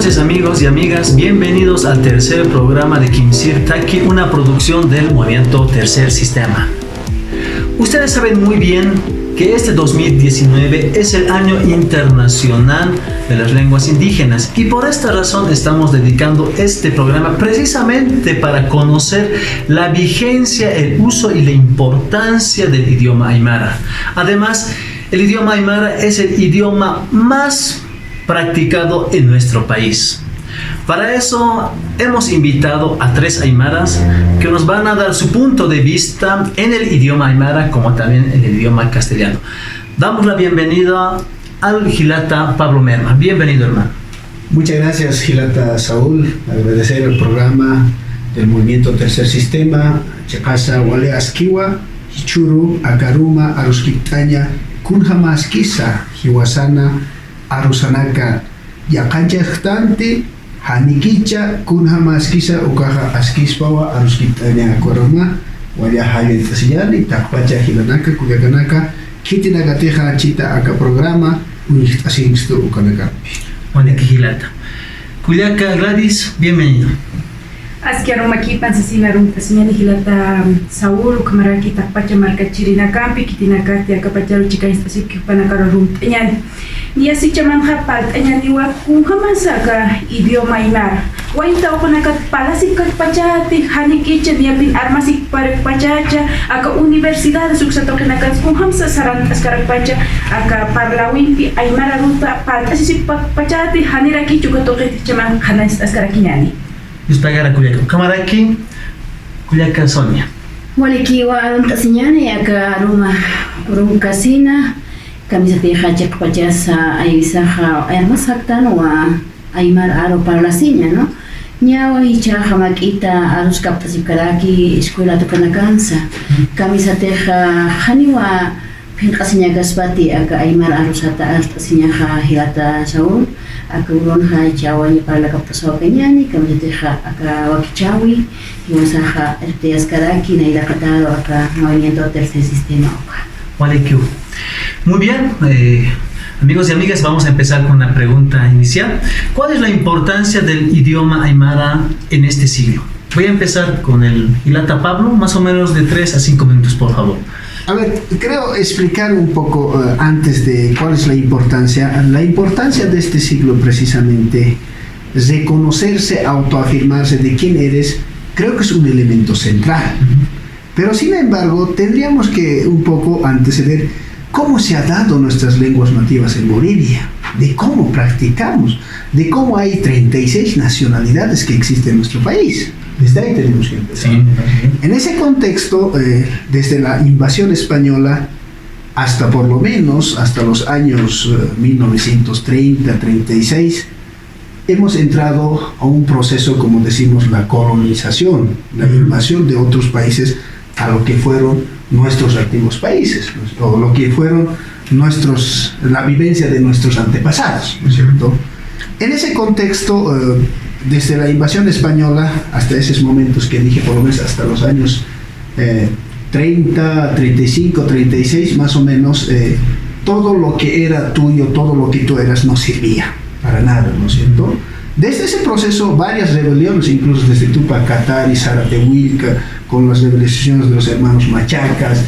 noches, amigos y amigas, bienvenidos al tercer programa de Kimsir Taki, una producción del movimiento Tercer Sistema. Ustedes saben muy bien que este 2019 es el año internacional de las lenguas indígenas y por esta razón estamos dedicando este programa precisamente para conocer la vigencia, el uso y la importancia del idioma aymara. Además, el idioma aymara es el idioma más practicado en nuestro país. Para eso hemos invitado a 3 aymaras que nos van a dar su punto de vista en el idioma aymara como también en el idioma castellano. Damos la bienvenida al Gilata Pablo Merma. Bienvenido, hermano. Muchas gracias, Gilata Saúl. Agradecer el programa del movimiento Tercer Sistema, Chacasa, Wale Asquiwa, Hichuru, Akaruma, Aruskitaña, Kunjama Askisa, Hiwasana, Arusanaka, Yakanchastante, Hanikicha, Kunjama Askisa, Ukaja Askispawa, Aruskitaña, Akoroma, Waya Hayen Tasiyani, Takpacha Hilanaka, Kuyakanaka, Kitinagateja Chita Aka programa, Unixtasinsto Ukanakapi. Waneki Gilata. Kuyaka Gladys, bienvenido. Asquiarumaki, Pansasilarum, Tasmiani Gilata Saúl, Kamaraki, Takpacha Marca Chirinakampi, Kitinakati, Akapacharu Chikaistasik, Panakarum, Teñani. Ni así chamanha pal, Teñaniwa, Kunjamasaka, idioma aymara. Wainta Okonakat Palasikat Pachati, Hanikicha, Niapin Armasik Parek Pachacha, Aka Universidad Suksatokenakat, Kunhamsa Saran Askarapacha, Aka Parlawimpi, Aymara Ruta, Palasik Pachati, Haniraki Chukatoket Chaman, Hanas Askarakinani. Dispagara Kuyaka. Kamaraki, Kuyaka Sonia. Walikiwa Tasiñani, Aka Rum Casina, Camisati Hachak Pachasa, Aisaja, Hermasaktan, o Aymar Aro para la Ciña, ¿no? Ñawa y Chajamakita, Arus Kaptasikaraki, Escuela Tokanakansa, Camisateja, Haniwa, Pinkasiña Gaspati, Aka Aymar Arusata, Altasiñaja, Gilata Saúl, Aka Uronja, Chawañi para la Kaptasawa Peñani, Camisateja, Aka Wakichawi, y Wasaja, Erteas Karaki, Naila Kataro, Aka Movimiento Tercer Sistema. Walikiu. Muy bien, amigos y amigas, vamos a empezar con la pregunta inicial. ¿Cuál es la importancia del idioma aymara en este siglo? Voy a empezar con el Gilata Pablo, más o menos de 3 a 5 minutos, por favor. A ver, creo explicar un poco antes de cuál es la importancia. La importancia de este siglo precisamente, reconocerse, autoafirmarse de quién eres, creo que es un elemento central. Pero sin embargo, tendríamos que un poco anteceder cómo se ha dado nuestras lenguas nativas en Bolivia, de cómo practicamos, de cómo hay 36 nacionalidades que existen en nuestro país. Desde ahí tenemos que empezar. Sí. En ese contexto, desde la invasión española hasta por lo menos, hasta los años 1930-36, hemos entrado a un proceso, como decimos, la colonización, la invasión de otros países a lo que fueron nuestros antiguos países, o lo que fueron la vivencia de nuestros antepasados, ¿no es cierto? En ese contexto, desde la invasión española hasta esos momentos que dije, por lo menos hasta los años 30, 35, 36 más o menos, todo lo que era tuyo, todo lo que tú eras no servía para nada, ¿no es cierto? Desde ese proceso, varias rebeliones, incluso desde Tupac Katari, Zaratehuilca, con las rebeliones de los hermanos Machacas,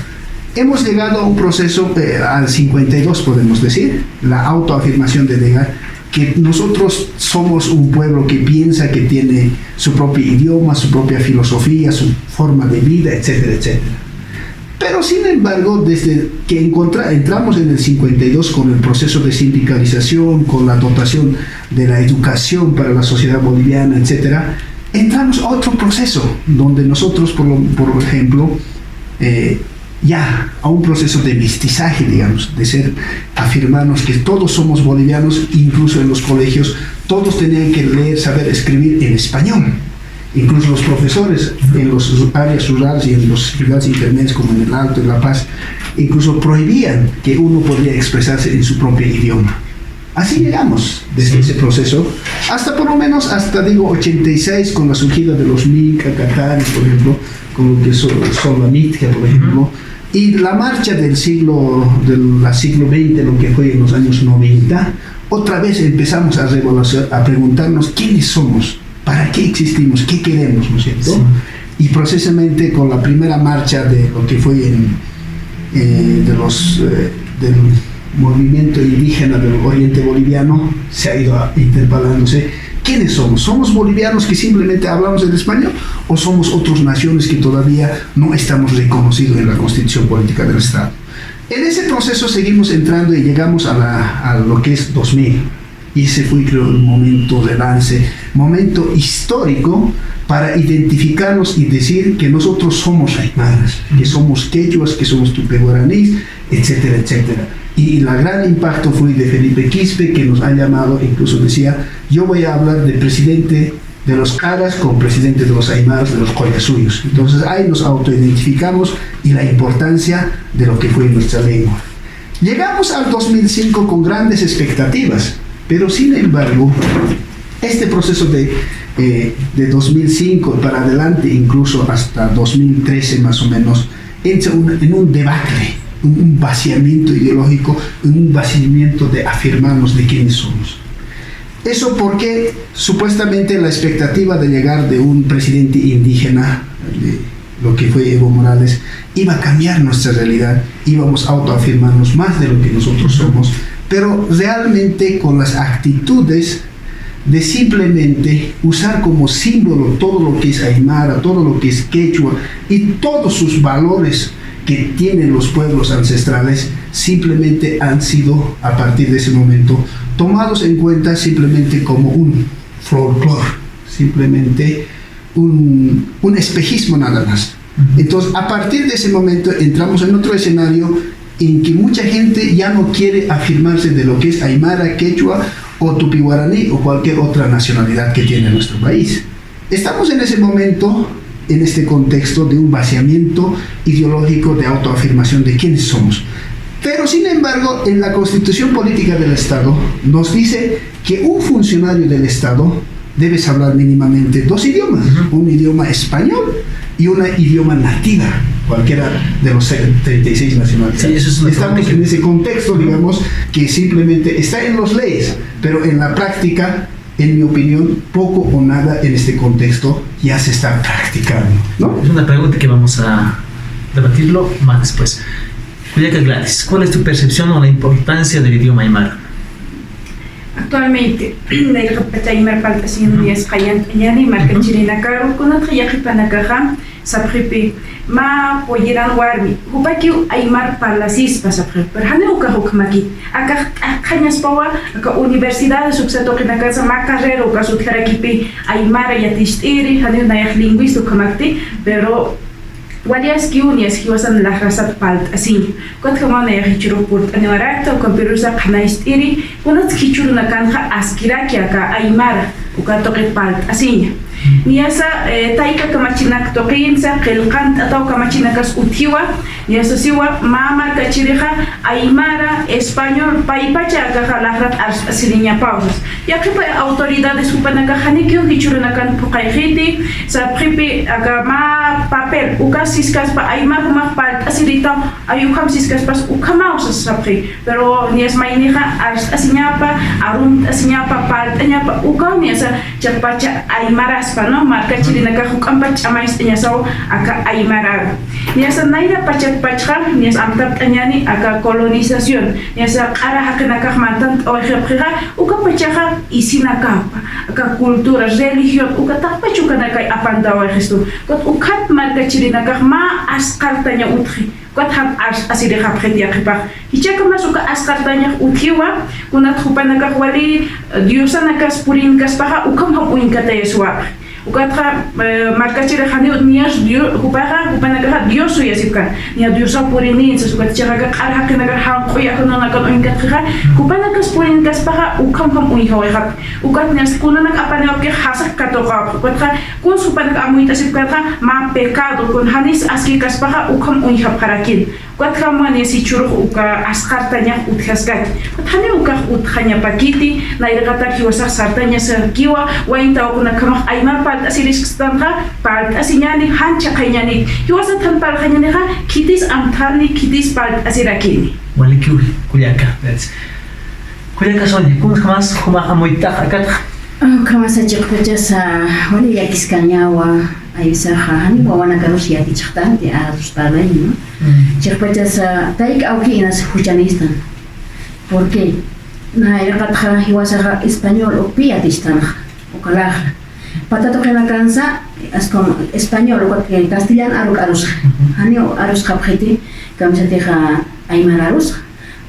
hemos llegado a un proceso, al 52 podemos decir, la autoafirmación de negar que nosotros somos un pueblo que piensa, que tiene su propio idioma, su propia filosofía, su forma de vida, etcétera, etcétera. Pero sin embargo, desde que entramos en el 52 con el proceso de sindicalización, con la dotación de la educación para la sociedad boliviana, etcétera, entramos a otro proceso donde nosotros, por ejemplo, ya a un proceso de mestizaje, digamos, de afirmarnos que todos somos bolivianos, incluso en los colegios, todos tenían que leer, saber escribir en español. Incluso los profesores en las áreas rurales y en las ciudades intermedias como en el Alto, en La Paz, incluso prohibían que uno podía expresarse en su propio idioma. Así llegamos desde ese proceso hasta por lo menos hasta 86 con la surgida de los Mica, Cataris, por ejemplo, con lo que son la Mitka, por ejemplo, y la marcha del siglo XX, lo que fue en los años 90, otra vez empezamos a preguntarnos quiénes somos, para qué existimos, qué queremos, ¿no es cierto? Sí. Y precisamente con la primera marcha de lo que fue del movimiento indígena del oriente boliviano, se ha ido interpelándose. ¿Quiénes somos? ¿Somos bolivianos que simplemente hablamos el español o somos otras naciones que todavía no estamos reconocidos en la constitución política del Estado? En ese proceso seguimos entrando y llegamos a lo que es 2000. Y ese fue, creo, el momento de lance, momento histórico para identificarnos y decir que nosotros somos aymaras, que somos quechuas, que somos tupi-guaraníes, etcétera, etcétera. Y el gran impacto fue de Felipe Quispe, que nos ha llamado, incluso decía, yo voy a hablar de presidente de los Caras con presidente de los aymaras, de los Collasuyos. Entonces ahí nos autoidentificamos y la importancia de lo que fue nuestra lengua. Llegamos al 2005 con grandes expectativas, pero sin embargo, este proceso de 2005 para adelante, incluso hasta 2013 más o menos, entra en un debacle, un vaciamiento ideológico, un vaciamiento de afirmarnos de quiénes somos. Eso porque supuestamente la expectativa de llegar de un presidente indígena, de lo que fue Evo Morales, iba a cambiar nuestra realidad, íbamos a autoafirmarnos más de lo que nosotros somos, pero realmente con las actitudes de simplemente usar como símbolo todo lo que es aymara, todo lo que es quechua y todos sus valores que tienen los pueblos ancestrales, simplemente han sido a partir de ese momento tomados en cuenta simplemente como un folclore, simplemente un espejismo nada más. Entonces a partir de ese momento entramos en otro escenario en que mucha gente ya no quiere afirmarse de lo que es aymara, quechua o tupi-guaraní o cualquier otra nacionalidad que tiene nuestro país. Estamos en ese momento, en este contexto de un vaciamiento ideológico de autoafirmación de quiénes somos. Pero sin embargo, en la Constitución Política del Estado nos dice que un funcionario del Estado debe hablar mínimamente 2 idiomas, un idioma español y una idioma nativa, cualquiera de los 36 nacionalidades. Sí, estamos en ese contexto, digamos, que simplemente está en las leyes, pero en la práctica, en mi opinión, poco o nada en este contexto ya se está practicando, ¿no? Es una pregunta que vamos a debatirlo más después. Juliaca Gladys, ¿cuál es tu percepción o la importancia del idioma aymara? Actualmente, la República Aymara paltasin es Kayan Peñani, marca Chirina Caro, con otra Yajipanakaja, Sapripe, Ma Poyeran Warmi, Hupaki Aymar Palasis, Pasapre, pero Haneuka Hukmaki, Aka Cañas Pawa, Aka Universidad de Suxato que na casa Ma Carrera, Oka Sutkarakipi, Aymara Yatistiri, Haneu Nayak Linguisto Kamakti, pero Walias Kiunias, he was an Lahrasat Palt, así. Kotkamana Hichuru Port, Anewarata, Comperusa Kanaistiri, Unat Hichuruna Kanja, Askirakiaka, Aymara, Ukatoke Palt, así. Niasa, Taika Kamachinak Tokinsa, Kelkant, Atau Kamachinakas Utiwa, Niasa Siwa, Mama Kachiriha, Aymara, Español, Paipacha, Lahrat, Asilinia Pausas. Ya que autoridades Upanakahanikio, Hichurunakan Pukaihiti, Sapripi, Agama, Papel, Ukasiskas, Aymar, Palt, Asilita, Ayukam Siskas, Ukamausas Sapri, pero Nias Mainiha, Asinyapa, Arum, Asinyapa, Palt, Anyapa, Ukamiasa, Chapacha, Aymaras. No marca chilena ka hukampach amais nyasau aka aymara niasa naira pachat pachha nias amtap tanyani aka colonización niasa ara hakna ka mantan o khapkha ukapachaha isinaka aka cultura religión ukatapachukana kai apanda wa khistu kot ukat marca chilena ka ma asqartanya utri kot ham aside khapkheti akhipa hichaka masuka asqartanya uthiwa kunat khupana ka wali diosana kas purin kas paha ukam ham uinkata yeswa ukatra markachira khani nias dio kupara kupanaka dios suya sipkan nia diosa purini suka charaga qarha kana han khoya kana kan uinkatra kupanaka purin kas paha ukam ham uihawa hak ukat nias kunana apana ke hasak katoqa ukatra kun supanaka amuita sipkatra ma pecado kun hanis aski kas paha ukam uihap harakin ukatra mani sichuru uka asqartanya uthaskat uthane uka uthanya pakiti nairata kiwasa sartanya serkiwa wainta ukuna kama aymar Palt asiris kstanga, palt asinyani hancha kanyani. Hiwasa tan pal kanyani ha kitis amtani kitis palt asirakini. Walikiul Juliaca. Cuya Sonia, ¿cómo es más? ¿Cómo amoitaja acá? Kama sa chikpachasa wali yakiskañawa ayusaja hani wawana karus yakichaqtanti asustalay no chikpachasa taik aukinas huchanistan ¿por qué? Na iraqatja hiwasaja español o piatistan o kalajra patato que la cansa es como español o castellano arus hani arus kapjeti kamsateja aymar arus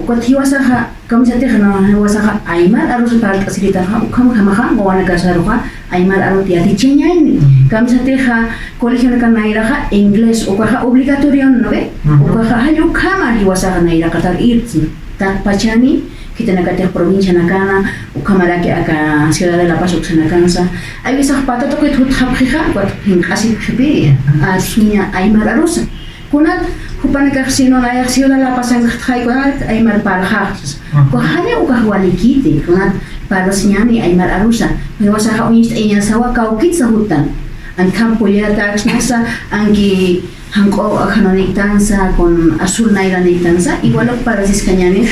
Ukot hiwasaha kamsateja no hiwasaha aymar arus para facilitarha ukam kamaha mowana kasaruha aymar arus tiati cheñaini kamsateja colegio na nairaha inglés ukaha obligatorio no ve ukaha hayu kama hiwasaha naira katar irtsi tak pachani kita nakateh provincia nakana ukamaraki aka ciudad de la paz uksanakansa ay bisah patato que tut khapkha wat hinqasi khbi asmiya aymar arus kunat Kupanikah sino na ciudad de la paz en Khaykonat aymar parhas ko hanya ukahwalikiti kunat parosnyani aymar arusa hiwasaha unis enya sawa kaukit sa hutan ang campo ya tax nasa angki hangko kanonitansa con azul nairanitansa igual para siskanyani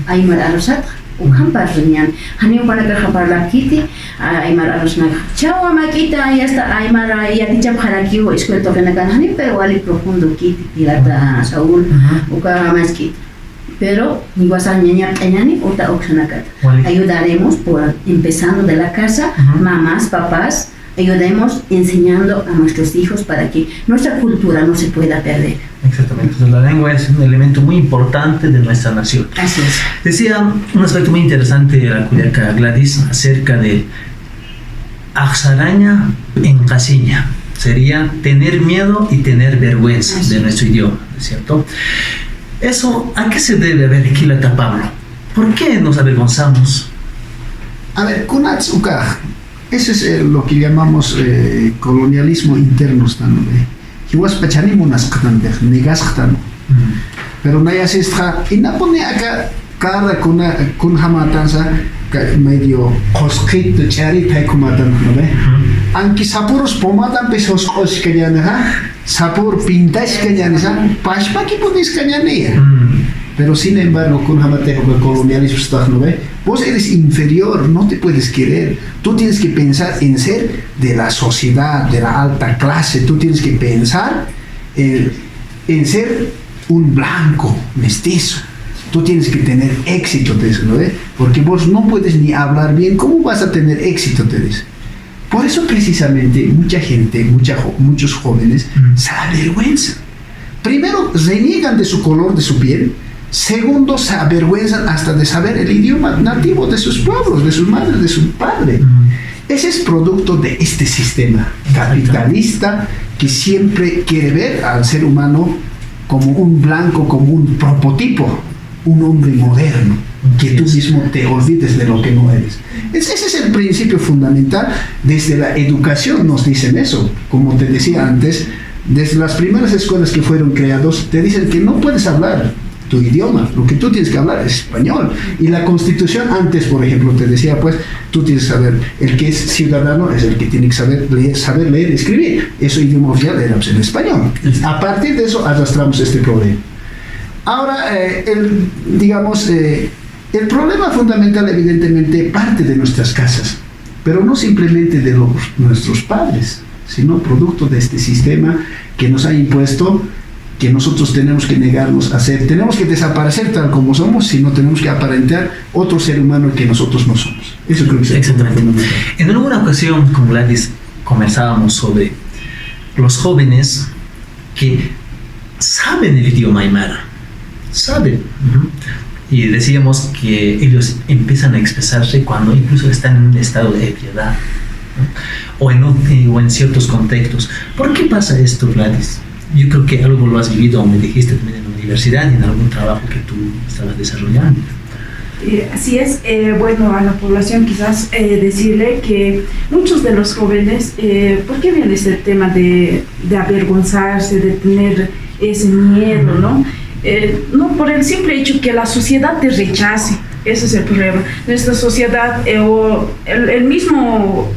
aymar arusat ukam parosnyan hanya upanakah parlakiti aymar arusna chawa makita ya sta aymar ya tichap harakiu escuelto que nakan hani pero ali profundo kiti pirata Saúl uka maskit pero ni wasa ñaña ñani uta oxanakat ayudaremos por empezando de la casa mamás papás ayudemos enseñando a nuestros hijos para que nuestra cultura no se pueda perder. Exactamente, entonces la lengua es un elemento muy importante de nuestra nación. Así es. Decía un aspecto muy interesante de la Cuyaca Gladys acerca de Axaraña en casiña. Sería tener miedo y tener vergüenza de nuestro idioma, ¿cierto? Eso, ¿a qué se debe? A ver, Quilata Pablo, ¿por qué nos avergonzamos? A ver, kunats ukaj. Ese es lo que llamamos colonialismo interno, Hiwas pachani munaskatandej, negasktano. Pero naya sistra, y no pone acá cada kun hamatansa medio cosquito chari taikumatan, ¿no ve? Aunque sapuros pomatan pesos cosquillana, sapur pintas cañana, pashpa que pones cañanía. Pero sin embargo, con Hamatejo, el colonialismo está, ¿no ve? Vos eres inferior, no te puedes querer. Tú tienes que pensar en ser de la sociedad, de la alta clase. Tú tienes que pensar en ser un blanco, mestizo. Tú tienes que tener éxito de eso, ¿no ve? Porque vos no puedes ni hablar bien. ¿Cómo vas a tener éxito de eso? Por eso precisamente mucha gente, muchos jóvenes se avergüenzan. Primero, reniegan de su color de su piel. Segundo, se avergüenzan hasta de saber el idioma nativo de sus pueblos, de sus madres, de su padre. Ese es producto de este sistema capitalista que siempre quiere ver al ser humano como un blanco, como un prototipo, un hombre moderno, que tú mismo te olvides de lo que no eres. Ese es el principio fundamental. Desde la educación nos dicen eso, como te decía antes, desde las primeras escuelas que fueron creadas, te dicen que no puedes hablar tu idioma, lo que tú tienes que hablar es español. Y la Constitución antes, por ejemplo, te decía, pues, tú tienes que saber, el que es ciudadano es el que tiene que saber leer y escribir. Eso idioma oficial era el español. A partir de eso arrastramos este problema. Ahora, el problema fundamental, evidentemente, parte de nuestras casas, pero no simplemente de nuestros padres, sino producto de este sistema que nos ha impuesto, que nosotros tenemos que negarnos a hacer. Tenemos que desaparecer tal como somos, sino tenemos que aparentar otro ser humano que nosotros no somos. Eso creo que es exactamente. En alguna ocasión, con Gladys, conversábamos sobre los jóvenes que saben el idioma aymara, saben. Y decíamos que ellos empiezan a expresarse cuando incluso están en un estado de ebriedad, ¿no? o en ciertos contextos. ¿Por qué pasa esto, Gladys? Yo creo que algo lo has vivido, o me dijiste también en la universidad y en algún trabajo que tú estabas desarrollando. Así es. Bueno, a la población quizás decirle que muchos de los jóvenes, ¿por qué viene ese tema de avergonzarse, de tener ese miedo, ¿no? No por el simple hecho que la sociedad te rechace. Ese es el problema. Nuestra sociedad o el mismo,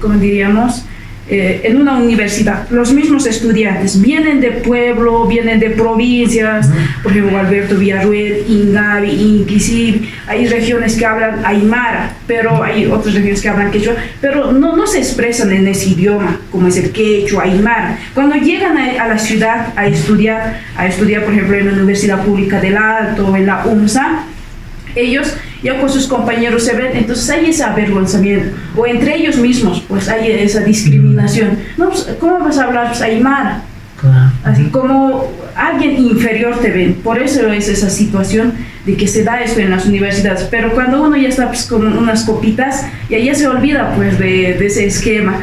como diríamos, en una universidad, los mismos estudiantes vienen de pueblo, vienen de provincias, por ejemplo, Alberto Villarruel, Ingavi, Inquisibi, hay regiones que hablan aymara, pero hay otras regiones que hablan quechua, pero no se expresan en ese idioma, como es el quechua, aymara. Cuando llegan a la ciudad a estudiar, por ejemplo, en la Universidad Pública del Alto o en la UMSA, ellos ya con sus compañeros se ven, entonces hay ese avergonzamiento, o entre ellos mismos, pues hay esa discriminación. No, pues, ¿cómo vas a hablar? Pues, aymara. Así como alguien inferior te ven. Por eso es esa situación de que se da esto en las universidades. Pero cuando uno ya está pues, con unas copitas, ya se olvida pues de ese esquema.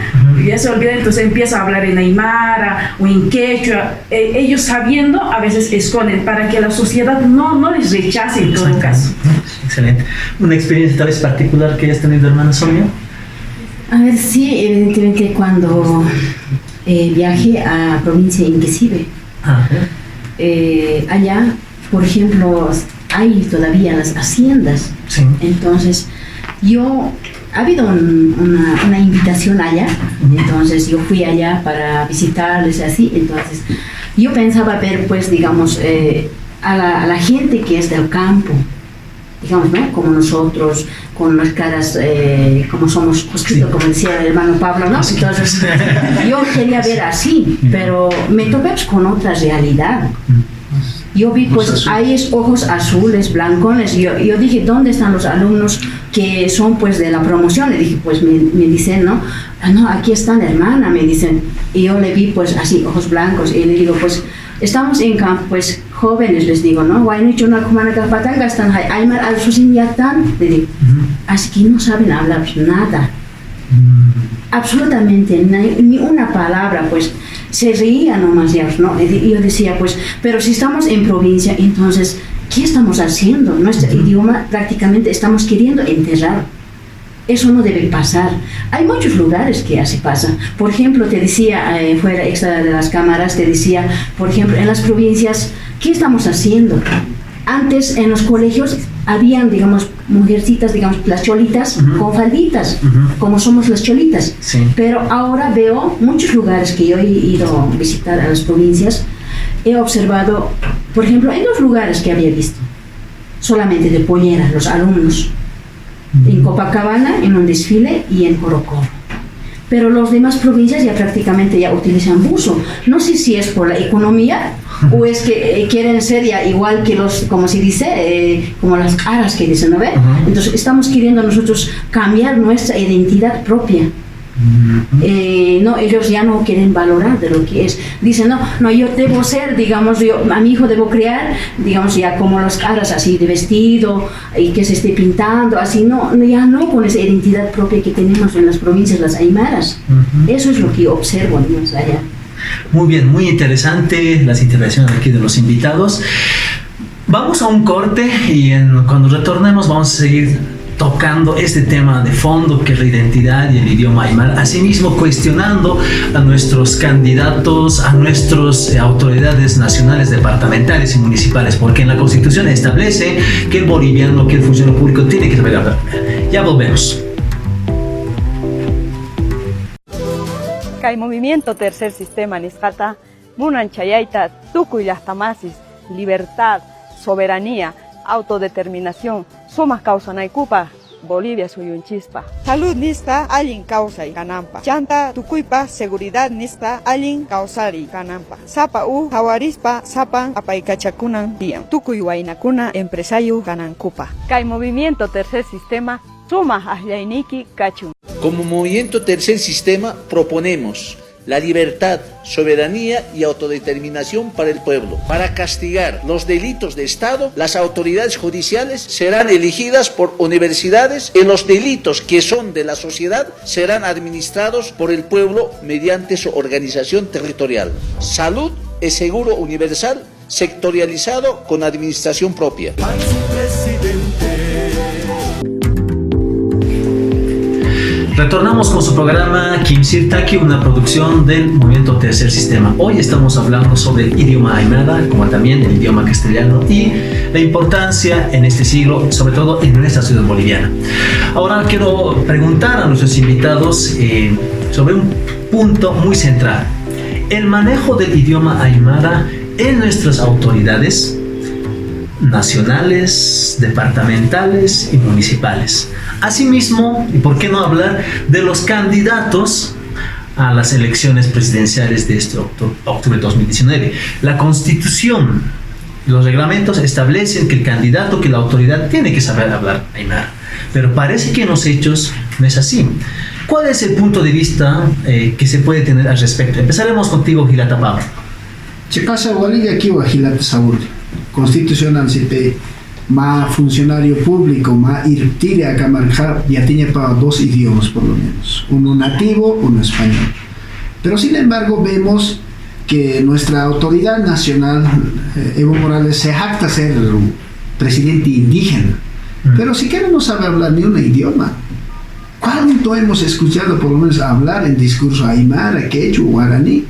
Ya se olvida, entonces empieza a hablar en aymara o en quechua. Ellos sabiendo a veces esconden para que la sociedad no les rechace en todo caso. Excelente. ¿Una experiencia tal vez particular que hayas tenido, hermana Sonia? A ver, sí, evidentemente cuando viajé a provincia de Inquisibe, allá, por ejemplo, hay todavía las haciendas. Sí. Entonces, ha habido una invitación allá, entonces yo fui allá para visitarles así, entonces yo pensaba ver, pues, digamos, a la gente que es del campo, digamos, ¿no? Como nosotros, con las caras, como somos justito, sí, como decía el hermano Pablo, ¿no? Entonces, yo quería ver así, pero me topé pues, con otra realidad. Yo vi, pues, hay ojos azules, blancones, yo dije, ¿dónde están los alumnos que son, pues, de la promoción? Le dije, pues, me dicen, ¿no? No, aquí están, hermana, me dicen. Y yo le vi, pues, así, ojos blancos, y le digo, pues, estamos en campo, pues, jóvenes, les digo, ¿no? Le digo, así que no saben hablar nada. Absolutamente, ni una palabra, pues, se reía nomás ya, ¿no? Y yo decía, pues, pero si estamos en provincia, entonces, ¿qué estamos haciendo? Nuestro idioma prácticamente estamos queriendo enterrar. Eso no debe pasar. Hay muchos lugares que así pasa. Por ejemplo, te decía, fuera extra de las cámaras, te decía, por ejemplo, en las provincias, ¿qué estamos haciendo? Antes en los colegios habían, digamos, mujercitas, digamos, las cholitas con falditas, como somos las cholitas. Sí. Pero ahora veo muchos lugares que yo he ido a visitar a las provincias, he observado, por ejemplo, en 2 lugares que había visto, solamente de pollera, los alumnos, en Copacabana, en un desfile, y en Corocoro. Pero las demás provincias ya prácticamente ya utilizan buzo. No sé si es por la economía o es que quieren ser ya igual que los, como se dice, como las aras que dicen, ¿no ve? Entonces estamos queriendo nosotros cambiar nuestra identidad propia. No, ellos ya no quieren valorar de lo que es. Dicen, no, yo debo ser, digamos, a mi hijo debo crear, digamos, ya como las caras así de vestido y que se esté pintando, así, ya no con esa identidad propia que tenemos en las provincias, las aymaras. Eso es lo que yo observo, digamos, allá. Muy bien, muy interesante las intervenciones aquí de los invitados. Vamos a un corte y cuando retornemos vamos a seguir tocando este tema de fondo que es la identidad y el idioma aymara, asimismo cuestionando a nuestros candidatos, a nuestras autoridades nacionales, departamentales y municipales, porque en la Constitución establece que el boliviano, que el funcionario público tiene que saber hablar. Ya volvemos. Kay movimiento Tercer Sistema Nisqata, Munan Chayaita, Tukuy Llaqtamasis, libertad, soberanía, autodeterminación, sumas causa naikupa, Bolivia suyunchispa. Salud nispa, allin causa y canampa. Chanta, tukuipa, seguridad nispa, allin causari canampa. Sapa jawarispa, sapan, apaicachakunan, dian. Tukuy wainakuna, empresario canancupa. Kay movimiento Tercer Sistema, suma ahlainiki kachun. Como Movimiento Tercer Sistema proponemos la libertad, soberanía y autodeterminación para el pueblo. Para castigar los delitos de Estado, las autoridades judiciales serán elegidas por universidades y los delitos que son de la sociedad serán administrados por el pueblo mediante su organización territorial. Salud es seguro universal, sectorializado con administración propia. Retornamos con su programa Kimsir Taki, una producción del Movimiento Tercer Sistema. Hoy estamos hablando sobre el idioma aymara, como también el idioma castellano y la importancia en este siglo, sobre todo en nuestra ciudad boliviana. Ahora quiero preguntar a nuestros invitados sobre un punto muy central: el manejo del idioma aymara en nuestras autoridades nacionales, departamentales y municipales. Asimismo, y por qué no hablar de los candidatos a las elecciones presidenciales de este octubre de 2019. La Constitución y los reglamentos establecen que el candidato, que la autoridad tiene que saber hablar aymara, pero parece que en los hechos no es así. ¿Cuál es el punto de vista que se puede tener al respecto? Empezaremos contigo, Gilata Pablo. Se pasa Bolivia aquí o Gilata Saúl. Constitucional CP, más funcionario público, más irtire a Camarja, ya tiene para 2 idiomas por lo menos, uno nativo, uno español. Pero sin embargo vemos que nuestra autoridad nacional, Evo Morales, se jacta ser un presidente indígena, pero siquiera no sabe hablar ni un idioma. ¿Cuánto hemos escuchado por lo menos hablar en discurso aymara, quechua, guaraní?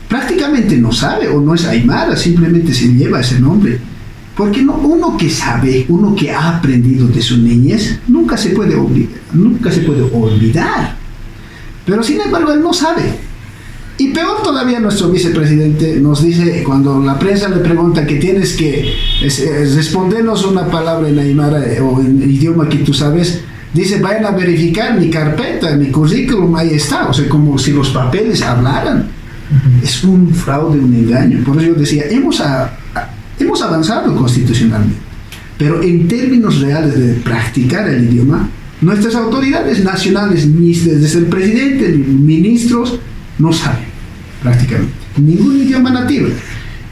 Prácticamente no sabe o no es aymara, simplemente se lleva ese nombre. Porque no, uno que sabe, uno que ha aprendido de su niñez, nunca se puede olvidar. Pero sin embargo él no sabe. Y peor todavía, nuestro vicepresidente nos dice, cuando la prensa le pregunta que tienes que respondernos una palabra en aymara o en idioma que tú sabes, dice, vayan a verificar mi carpeta, mi currículum, ahí está. O sea, como si los papeles hablaran. Es un fraude, un engaño. Por eso yo decía, hemos avanzado constitucionalmente, pero en términos reales de practicar el idioma, nuestras autoridades nacionales, ni desde el presidente ni ministros, no saben prácticamente ningún idioma nativo.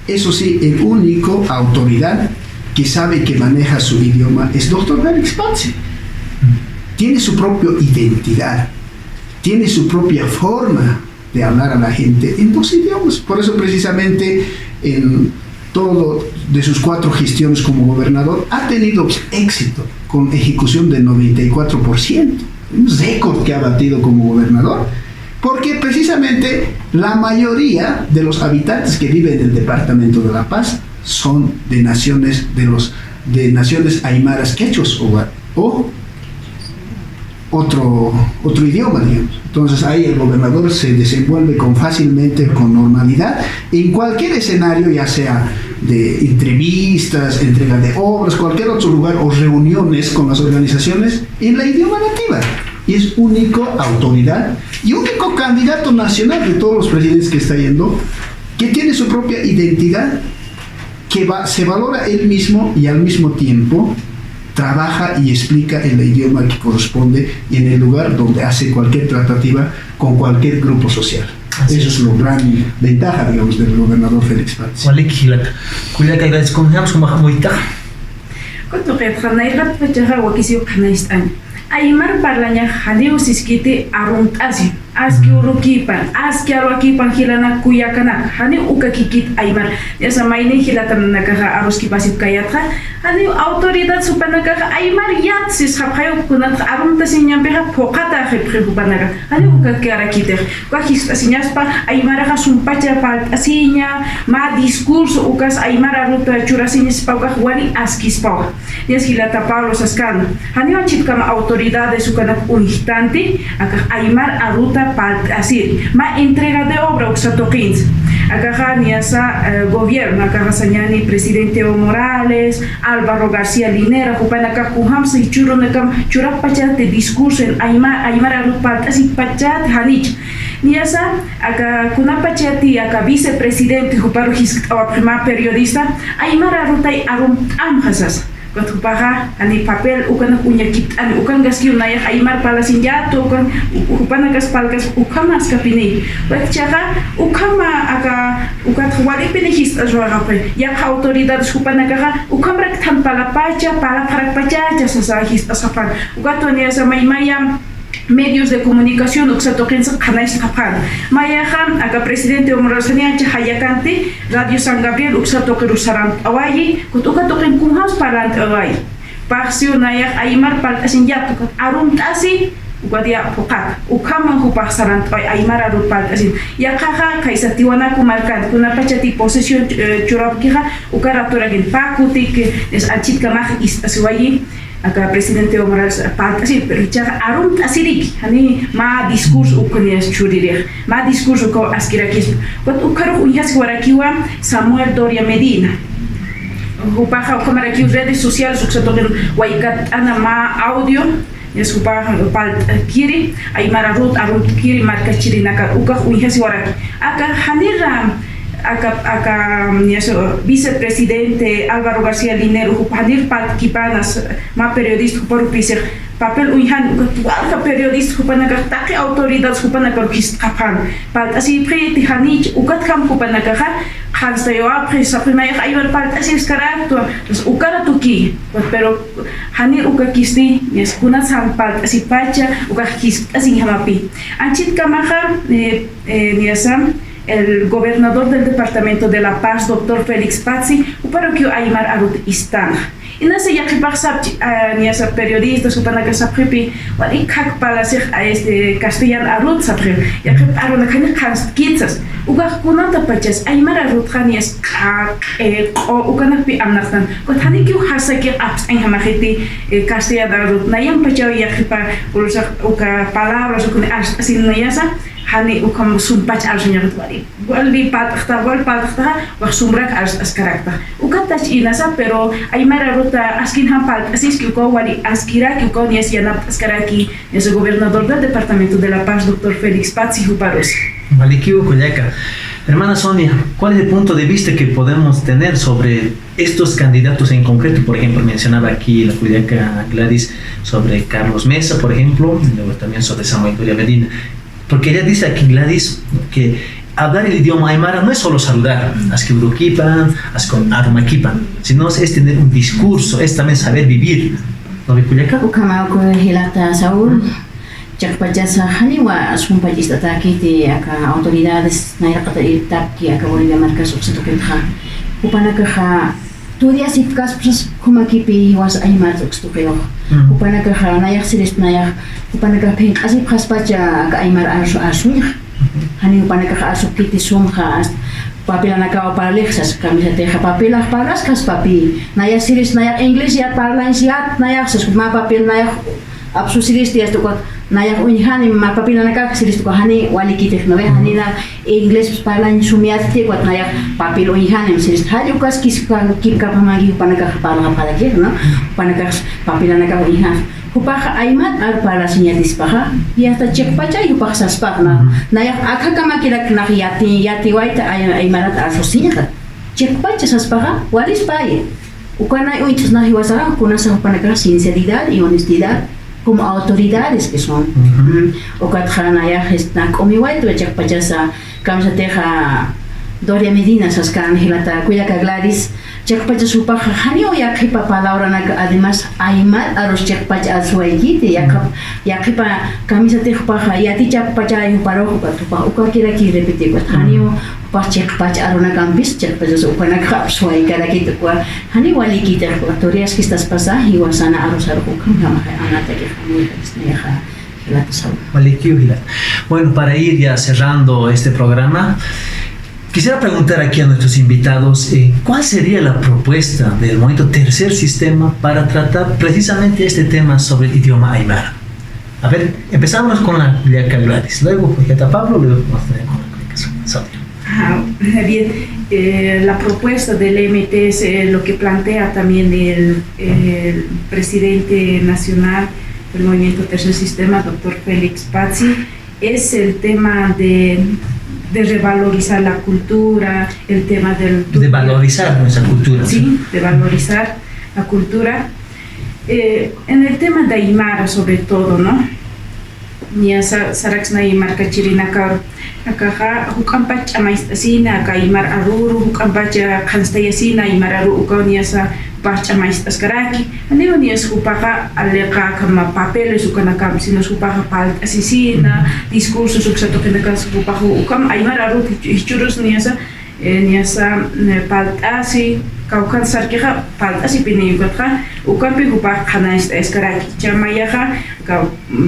Eso sí, el único autoridad que sabe que maneja su idioma es Dr. Félix Pazzi. Tiene su propia identidad, tiene su propia forma de hablar a la gente en 2 idiomas. Por eso precisamente en todo de sus 4 gestiones como gobernador ha tenido éxito con ejecución del 94%, un récord que ha batido como gobernador, porque precisamente la mayoría de los habitantes que viven en el departamento de La Paz son de naciones aymaras quechuas o otro idioma, digamos. Entonces ahí el gobernador se desenvuelve fácilmente, con normalidad, en cualquier escenario, ya sea de entrevistas, entrega de obras, cualquier otro lugar o reuniones con las organizaciones en la idioma nativa. Y es único autoridad y único candidato nacional de todos los presidentes que está yendo, que tiene su propia identidad, que se valora él mismo y al mismo tiempo trabaja y explica en el idioma que corresponde y en el lugar donde hace cualquier tratativa con cualquier grupo social. Eso es la gran ventaja, digamos, del gobernador Félix Pazzi. Aymar parlaña jaleo siskite arunt asi aski urukipan aski arukipan hilana kuyakana hani ukakikit aymar esa maine hilatan nakaha aruski pasip kayatha hani autoridad supanakaha aymar yat sis khayo kunat arunta sinyampeha pokata khipkhupanaga hani ukakiarakite kwakis asinyaspa aymara sumpacha pat asinya ma discurso ukas aymar aruta churasinis pauka wani askis pauka yes hilata Pablo Sascano hani chitkama autoridades sukanak un instante acá aymar aruta part así ma entrega de obra uxatoquins acá niasa gobierno acá sañani presidente Evo Morales Álvaro García Linera kupanaka kuhamsa y churonakam churapachat de discurso en aymar aruta part así pachat hanich niasa acá kunapachati acá vicepresidente juparujis prima periodista aymar aruta arum amhasas Kau paha ani papel ukan unyakit ani ukan gaski unaya aymar palasinjato ukan upana gas palgas ukamas kapini wetchaga ukama aka ukat wali penehis azwarape ya autoridades upana kaga ukamrak tan palapacha para pacha sasahis asapan ugatoni sama imayam medios de comunicación uxatoquensa canais kapan mayahan aga presidente omorosania chahayakante radio San Gabriel uxatoqueru saran awayi kutukatoqen kunhaus parant awai paxio nayak aymar paltasin yatu arum tasi ukadia pokat ukaman hupak sarant aymara arut palta asin yaqaqa kaysa tiwanaku markan kunapachati posesión churapkiqa ukaraturagin pakutik es achitkamaj isasiwayi acá presidente Evo Morales palta así pero chaqa arun asirik hani ma discurso ukunias churirij ma discurso ko askirakis kot ukaru uyas warakiwa Samuel Doria Medina upaja ukamarakiu redes sociales uksatoqin waykat ana ma audio es upaja palta kiri aymara rut arun kiri marka chirinaka ukaj uyas waraki aka hanira acá vicepresidente Álvaro García Linero upanir pat kipanas ma periodista por pisir papel uyhan uka periodista upanaka taqi autoridad upanaka kiskapan pat así preti hanich ukat kam upanaka hasta yo apresa primero ayvar pat así escarato ukaratuki pero hanir uka kisti es kuna san pat así pacha uka kis así hamapi anchit kamaja niasam el gobernador del Departamento de La Paz, doctor Félix Pazzi, uparoquio Aymar Arut Istana. Y no sé, ya que pasa, ni a periodistas, supana que sapripi, o y kak para ser a este castellano Arut sapri, ya que a una cana kitzas, uga kunanta pachas, Aymar Arut Hanies, o ukanapi amnatan, con Haniku Hasaki apps en Hamahiti, castellano Arut, Nayam Pachao y Akipa, uka palabras, o con así Nayasa. Hani ukam sumpach arjanya twari golbi patkhta gol patkhta wa sumrak askarakta ukatach inasa pero aymara ruta askin hampal asiski ko wali askira ki ko nies yanap askaraki es el gobernador del departamento de La Paz doctor Félix Pazzi Huparos. Malikiu Kuyaca. Hermana Sonia, ¿cuál es el punto de vista que podemos tener sobre estos candidatos en concreto? Por ejemplo, mencionaba aquí la Kuyaca Gladys sobre Carlos Mesa, por ejemplo, y luego también sobre Samuel Doria Medina. Porque ella dice aquí, Gladys, que hablar el idioma aymara no es solo saludar, askiburukipan, arumakipan, sino es tener un discurso, es también saber vivir. ¿No ve Culiaca? Ukamauko hilata Saúl, Chakpachasa Haniwa, Sumpachista Takiti, acá autoridades, Nairata Taki, acá Bolivia Marcas, Oxatoquenja, Upanakaja, tu días y caspas, como aquí was aymar, Oxtopeo. Upanakaja, Nayak Siris Nayak, Upanakapin, así Paspacha, aymar Asunya, Hani Upanakaja Asukiti Sumha, Papilanaka para Lexas, camiseta papilas para las papi, Nayak Siris Nayak English, ya para Siat, Nayak, ma papil Nayak, Absusiris, Tias to Nayak Unhani, ma papilanaka, Siris to Hani, Walikiti, no Hanina, English para Sumiati, what Nayak, Papil Unhanim, Siris, Hajukas, Kipkapamagi, Panaka para Kir, no? Panakas, Papilanaka Unhan. Upah aymat al para sinyatis paha, ya ta cek paca upah saspah na, nayak akakama kira kena yati waita aymarat asosinya, cek paca saspah, waris paye, ukana uitus na hiwasa, kuna sa panaka sinceridad y honestidad como autoridades que son, ukat nayak nak omiwaito cek paca sa kamsa teja Doria Medina saskan hilata Cuyaca Gladys Chekpacha supaja hanio yakipa palabra además aymat aros chekpacha azuaikiti yakipa camisa tepaja yati chekpacha ayuparo tupa uka kira ki repite pat hanio pas chekpacha arona campis chekpacha supana kapsuai kada kitu kwa hani wali kita torias que estás pasa hiwasana aros aruku kama anata que hanio kasneja hilata sal Malikiu hilata. Bueno, para ir ya cerrando este programa, quisiera preguntar aquí a nuestros invitados cuál sería la propuesta del movimiento Tercer Sistema para tratar precisamente este tema sobre el idioma aymara. A ver, empezamos con la Culiaca Gladys, luego Culiaca Pablo, luego vamos a tener con la Culiaca Sonia. Bien, la propuesta del MT lo que plantea también el presidente nacional del movimiento Tercer Sistema, doctor Félix Pazzi, es el tema de revalorizar la cultura, el tema de valorizar nuestra cultura. Sí, de valorizar la cultura. En el tema de Aymara sobre todo, ¿no? Nia Saraxna Aymar Kachirinakar, Akaha, Hukampach Amaistasina, Akaimar Aruru, Hukampach Kanstayasina, Aymar Aru Ukoniasa, Pach Amaistaskaraki, Aneonias Hupaha, Aleka Kama papeles, Ukanakam, Sinos Hupaha Palt Asisina, discursos, Uxatokenakas Hupahu, Ukam, Aymar Aru, Hichurus Niasa, niasa paltasi kaukan sarkiha paltasi pini yukatha ukampi hupa khana eskaraki chamayaha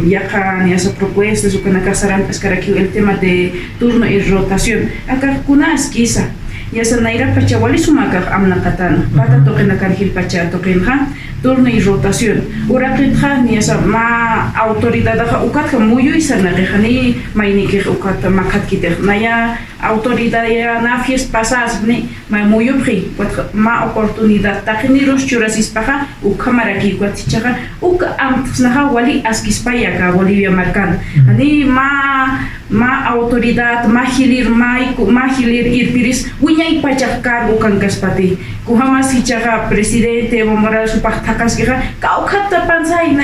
yaha niasa propuestas ukana kasaran eskaraki el tema de turno y rotación acá kuna esquisa yasa naira pacha wali sumaka amna katana pata toqena kanhil pacha toqenha turno y rotación uraqitha niasa ma autoridad ukatka muyu isana rehani mainiki ukata makatkite naya autoridad ya nafies pasas ni ma muyu pri ma oportunidad takhniros churasis paja ukamaraki kwatichaga uka amtsnaha wali askispaya ka Bolivia marcan ani ma autoridad ma hilir irpiris wiñay pachak cargo kan kaspati kuhamas hichaga presidente Evo Morales supaktakas giga kaukata pansay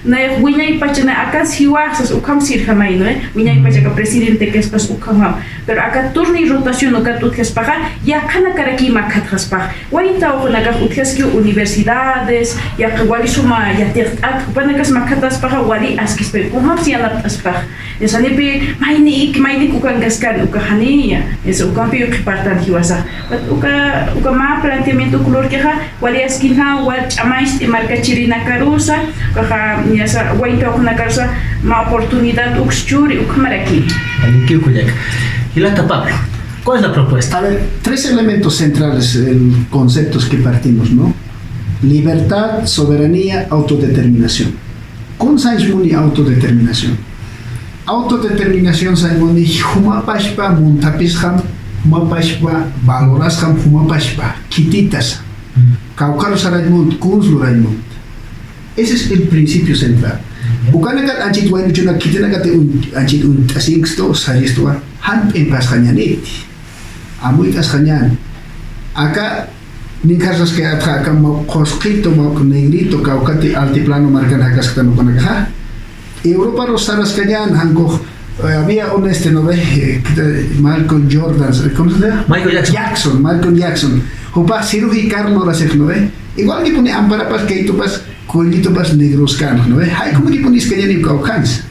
na wiñay pachana akas hiwaxas ukam sirhamay no wiñay pachaka presidente kespas ukam pero acá turno y rotación uka tutkaspaka ya kana karaki makatras pa waita onaga utkaski universidades ya wali suma ya tirtat panakas makatas pa wali askispe kuham sialat aspa esanipi mainik ukan gaskan ukahania eso ukampi ukipartan hiwasa uka ma planteamiento color que wali askinha wal chamais de marca chirina carusa uka niasa waita okuna carusa ma oportunidad ukchuri ukmaraki y la Pablo, ¿cuál es la propuesta? A ver, 3 elementos centrales, conceptos que partimos, ¿no? Libertad, soberanía, autodeterminación. Con Sainzmuni, autodeterminación. Autodeterminación Sainzmuni, humapashpa, muntapisham, humapashpa, valorasham, humapashpa, kititas. Caucaros Raimunt, Kunzlu Raimunt. Ese es el principio central. Ukanakat anchit wain chuna kitinakat anchit asingsto saristoa han en pascañaneti. Amuit ascañan. Acá ni casos que acá mo cosquito mo negrito caucate altiplano marcan acá no con acá. Europa rosaras cañan hanco había un no ve Malcolm Jordan, ¿cómo se llama? Malcolm Jackson. Opa cirurgicar no la no ve. Igual que pone ampara pas que tú pas cuelito pas negros canos, ¿no ve? Hay como que pones que ya ni caucans.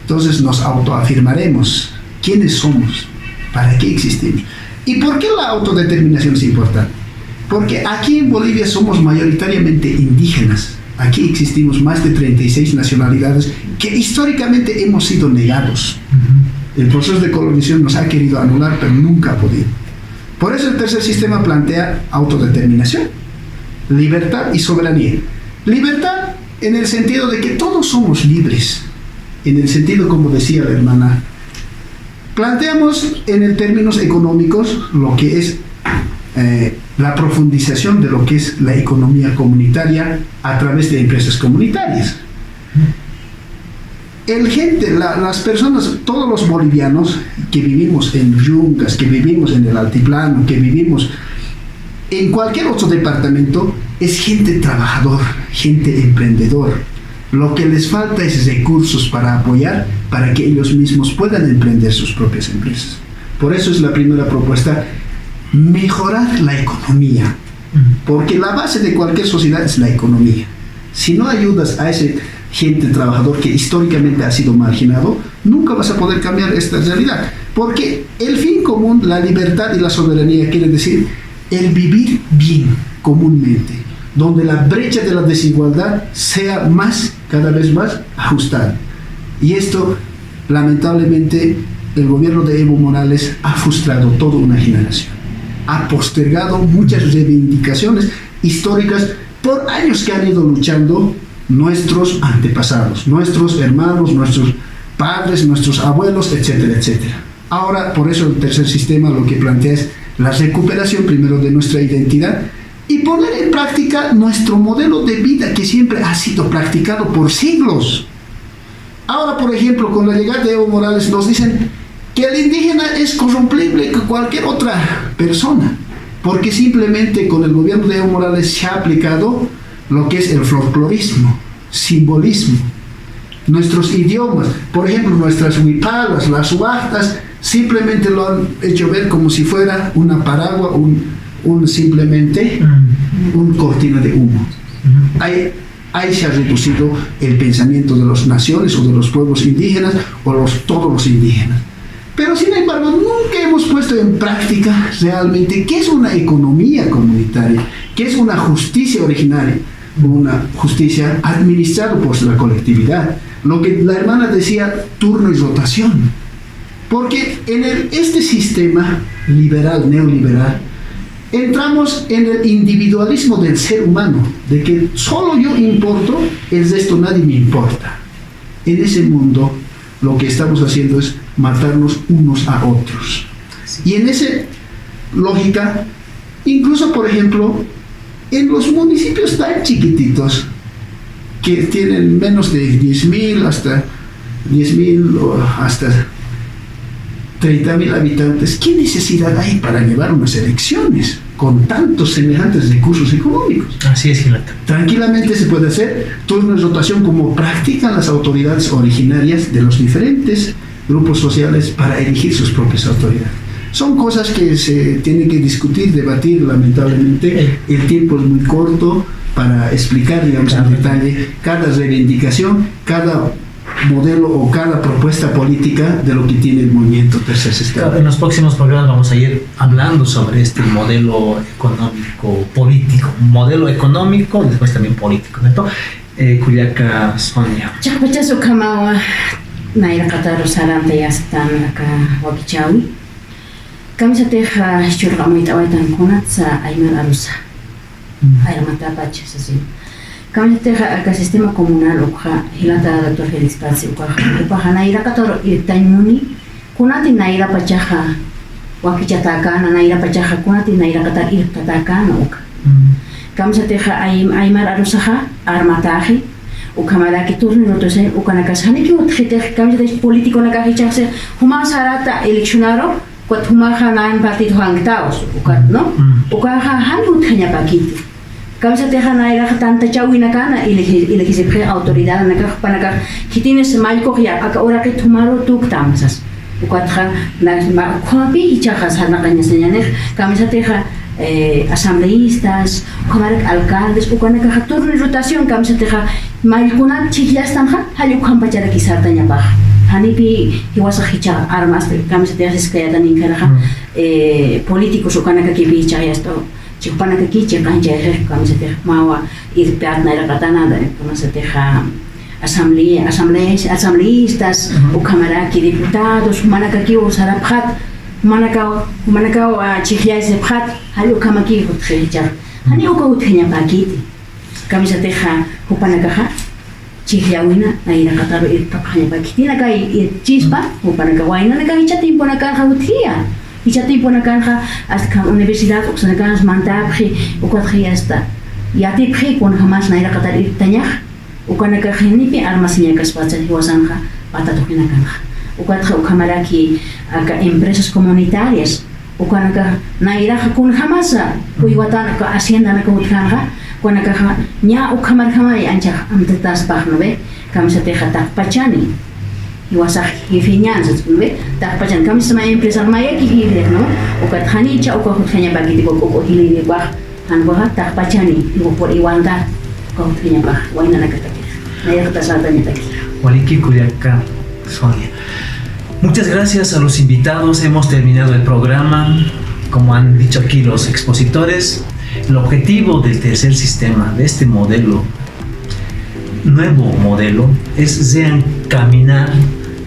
Entonces nos autoafirmaremos quiénes somos, para qué existimos. ¿Y por qué la autodeterminación es importante? Porque aquí en Bolivia somos mayoritariamente indígenas. Aquí existimos más de 36 nacionalidades que históricamente hemos sido negados. El proceso de colonización nos ha querido anular, pero nunca ha podido. Por eso el tercer sistema plantea autodeterminación, libertad y soberanía. Libertad en el sentido de que todos somos libres, en el sentido, como decía la hermana, planteamos en términos económicos lo que es la profundización de lo que es la economía comunitaria a través de empresas comunitarias. Las personas, todos los bolivianos que vivimos en Yungas, que vivimos en el altiplano, que vivimos en cualquier otro departamento, es gente trabajador, gente emprendedor. Lo que les falta es recursos para apoyar, para que ellos mismos puedan emprender sus propias empresas. Por eso es la primera propuesta, mejorar la economía, porque la base de cualquier sociedad es la economía. Si no ayudas a ese gente trabajador que históricamente ha sido marginado, nunca vas a poder cambiar esta realidad, porque el fin común, la libertad y la soberanía quiere decir el vivir bien comúnmente, donde la brecha de la desigualdad sea cada vez más ajustada. Y esto, lamentablemente, el gobierno de Evo Morales ha frustrado toda una generación, ha postergado muchas reivindicaciones históricas por años que han ido luchando nuestros antepasados, nuestros hermanos, nuestros padres, nuestros abuelos, etcétera, etcétera. Ahora, por eso el tercer sistema lo que plantea es la recuperación primero de nuestra identidad y poner en práctica nuestro modelo de vida que siempre ha sido practicado por siglos. Ahora, por ejemplo, con la llegada de Evo Morales nos dicen que el indígena es corrompible que cualquier otra persona, porque simplemente con el gobierno de Evo Morales se ha aplicado lo que es el folclorismo, simbolismo. Nuestros idiomas, por ejemplo, nuestras huipalas, las subastas, simplemente lo han hecho ver como si fuera una paraguas, simplemente un cortina de humo. Ahí se ha reducido el pensamiento de las naciones o de los pueblos indígenas o todos los indígenas. Pero sin embargo, nunca hemos puesto en práctica realmente qué es una economía comunitaria, qué es una justicia originaria, una justicia administrada por la colectividad. Lo que la hermana decía, turno y rotación. Porque en este sistema liberal, neoliberal, entramos en el individualismo del ser humano, de que solo yo importo, el resto nadie me importa. En ese mundo lo que estamos haciendo es matarnos unos a otros. Y en esa lógica, incluso por ejemplo, en los municipios tan chiquititos, que tienen menos de 10.000 hasta 10.000 o hasta 30.000 habitantes, ¿qué necesidad hay para llevar unas elecciones con tantos semejantes recursos económicos? Así es, Gilata. Tranquilamente se puede hacer turno de rotación como practican las autoridades originarias de los diferentes grupos sociales para elegir sus propias autoridades. Son cosas que se tienen que discutir, debatir, lamentablemente. El tiempo es muy corto para explicar, digamos, en detalle cada reivindicación, cada modelo o cada propuesta política de lo que tiene el movimiento Tercer Sistema. En los próximos programas vamos a ir hablando sobre este modelo económico político, modelo económico, después también político, ¿no? Cuyaca Sonia. Chakpachaso kamawa naira kataro saranta yastan acá wakichawi. Kamisa teja churga moita waitan kunatsa aymar arusa. Ayamata pachas así. Kamisa teja acá sistema comunal ukha hilata doctor Félix Paz ukha naira kataro irtaimuni kunati naira pachaja wakichataka naira pachaja kunati naira katar irtataka ukha. Kamisa teja aymar arusaha armataji ukamada que turno rotosen ukanakashani que utjete kamisa teja político nakahichase huma sarata eleccionaro cuat huma hanan partido hangtaos ukat no ukaha hanut hanya pakiti kamisa teja naira tanta chawina kana ile que se pre autoridad nakah panaka que tienes malco ya ahora que tomaro tuktamsas ukatha na kwapi hichas hanakanya señaner kamisa teja asambleístas, alcaldes, o con el turno de rotación, que se teja, malcuna chiclas tanja, halio campachara quizá taña baja. Hanipi, iwasa hicha armas, que se teja escayata ni caraja, políticos o canaca que picha esto, chupana que quiche, cancha, que se teja, mawa, ir peatna era katana, como se teja. Asambleístas, o camaraki, diputados, manacaqui o saraphat. Manakau chihya se phat halu kamaki hutkhija hani uka hutkhinya pakiti kamisa teja hupanakaha chihya wina naira kataro irtaphanya pakiti nakai chispa hupanaka waina nakai chati ponaka huthia ichati ponaka hasta universidad oxanakas mantaphi ukathia hasta yati phi pon hamas naira katar irtanya ukanaka khinipi armasinya kaspacha hiwasanha patatukhina kanha ukatha ukamaraki empresas comunitarias ukanaka nairaja kun hamasa kuiwatana ka hacienda na kutkanga kunaka nya ukamarkama ancha amtetas pahnobe kamisa teja takpachani iwasaj hifinyanzas be takpachan kamisa ma empresa mayaki hire no ukathani cha ukahutkanya bagiti ko hili ba hanwa takpachani por iwanda ukahutkanya ba waina nakataki nairaja tasatanya taki Waliki Culiacán, Sonia. Muchas gracias a los invitados. Hemos terminado el programa. Como han dicho aquí los expositores, el objetivo del tercer sistema, de este modelo, nuevo modelo, es reencaminar,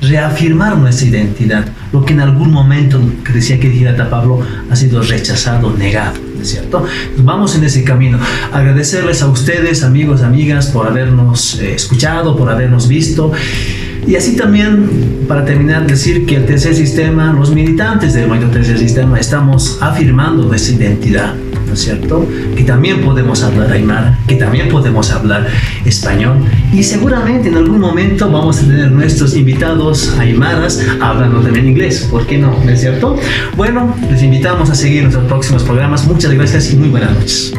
reafirmar nuestra identidad, lo que en algún momento, que decía que Gilata Pablo, ha sido rechazado, negado, ¿no es cierto? Pues vamos en ese camino. Agradecerles a ustedes, amigos, amigas, por habernos escuchado, por habernos visto. Y así también, para terminar, decir que el tercer sistema, los militantes del movimiento tercer sistema, estamos afirmando nuestra identidad, ¿no es cierto? Que también podemos hablar aymara, que también podemos hablar español, y seguramente en algún momento vamos a tener nuestros invitados aymaras hablando también inglés, ¿por qué no? ¿No es cierto? Bueno, les invitamos a seguir nuestros próximos programas. Muchas gracias y muy buenas noches.